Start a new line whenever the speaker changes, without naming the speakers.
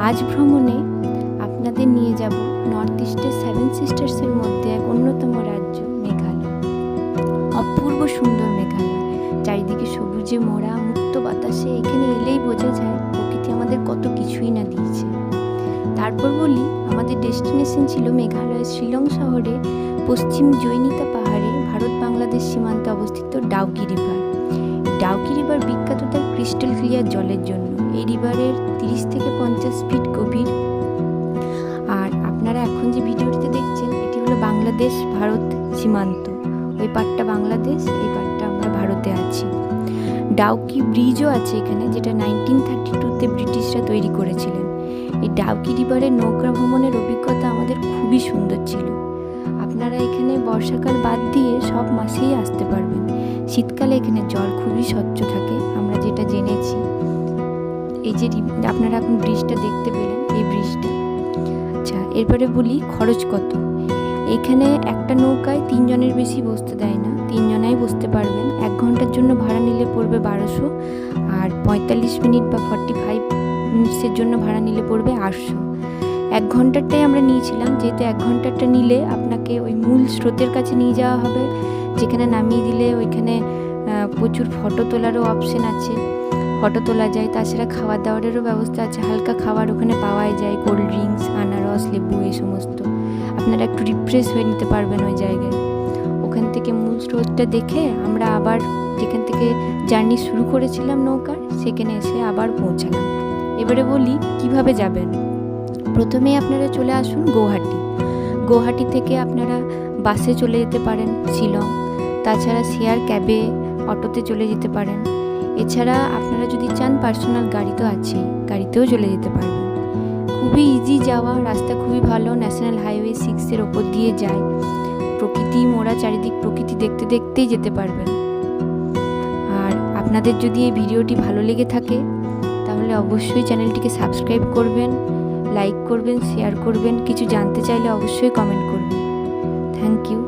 আজ ভ্রমণে আপনাদের নিয়ে যাব নর্থ ইস্টের 7 সিস্টার্সের মধ্যে এক অন্যতম রাজ্য মেঘালয়। অপূর্ব সুন্দর মেঘালয়, চারিদিকে সবুজে মোড়া, মুক্ত বাতাসে। এখানে এলেই বোঝা যায় প্রকৃতি আমাদের কত কিছুই না দিয়েছে। তারপর বলি, আমাদের ডেস্টিনেশন ছিল মেঘালয়ের শিলং শহরে পশ্চিম জৈনিতা পাহাড়ে ভারত বাংলাদেশ সীমান্তে অবস্থিত ডাউকি রিভার। ডাউকি রিভার বিখ্যাত তার ক্রিস্টাল ক্লিয়ার জলের জন্য। এই রিভারের 30 থেকে 50 ফিট গভীর। আর আপনারা এখন যে ভিডিওটিতে দেখছেন, এটি হলো বাংলাদেশ ভারত সীমান্ত। ওই পাটটা বাংলাদেশ, এই পাটটা আমরা ভারতে আছি। ডাউকি ব্রিজও আছে এখানে, যেটা 1932-তে ব্রিটিশরা তৈরি করেছিলেন। এই ডাউকি রিভারের নৌকা ভ্রমণের অভিজ্ঞতা আমাদের খুবই সুন্দর ছিল। আপনারা এখানে বর্ষাকাল বাদ দিয়ে সব মাসেই আসতে পারবেন। শীতকালে এখানে জল খুবই স্বচ্ছ থাকে, আমরা যেটা জেনেছি। এই যে আপনারা এখন ব্রিজটা দেখতে পেলেন, এই ব্রিজটা। আচ্ছা, এরপরে বলি খরচ কত। এখানে একটা নৌকায় 3 জনের বেশি বসতে দেয় না, 3 জনাই বসতে পারবেন। 1 ঘন্টার জন্য ভাড়া নিলে পড়বে 1200, আর 45 মিনিট বা 45 মিনিটসের জন্য ভাড়া নিলে পড়বে 800। 1 ঘন্টারটাই আমরা নিয়েছিলাম, যেহেতু 1 ঘন্টারটা নিলে আপনাকে ওই মূল স্রোতের কাছে নিয়ে যাওয়া হবে, যেখানে নামিয়ে দিলে ওইখানে প্রচুর ফটো তোলারও অপশন আছে, ফটো তোলা যায়। তাছাড়া খাবার দাবারেরও ব্যবস্থা আছে, হালকা খাবার ওখানে পাওয়াই যায়, কোল্ড ড্রিঙ্কস, আনারস, লেবু, এই সমস্ত। আপনারা একটু রিফ্রেশ হয়ে নিতে পারবেন ওই জায়গায়। ওখান থেকে মূল স্রোতটা দেখে আমরা আবার যেখান থেকে জার্নি শুরু করেছিলাম নৌকার, সেখানে এসে আবার পৌঁছালাম। এবারে বলি কিভাবে যাবেন। প্রথমে আপনারা চলে আসুন গৌহাটি। গৌহাটি থেকে আপনারা বাসে চলে যেতে পারেন শিলং। তাছাড়া শেয়ার ক্যাবে, অটোতে চলে যেতে পারেন। এছাড়া আপনারা যদি চান পার্সোনাল গাড়ি তো আছেই, গাড়িতেও চলে যেতে পারবেন। খুবই ইজি যাওয়া, রাস্তা খুবই ভালো। ন্যাশনাল হাইওয়ে 6-এর ওপর দিয়ে যায়। প্রকৃতি মোড়া, চারিদিক প্রকৃতি দেখতে দেখতেই যেতে পারবেন। আর আপনাদের যদি এই ভিডিওটি ভালো লেগে থাকে, তাহলে অবশ্যই চ্যানেলটিকে সাবস্ক্রাইব করবেন, লাইক করবেন, শেয়ার করবেন। কিছু জানতে চাইলে অবশ্যই কমেন্ট করবেন। Thank you.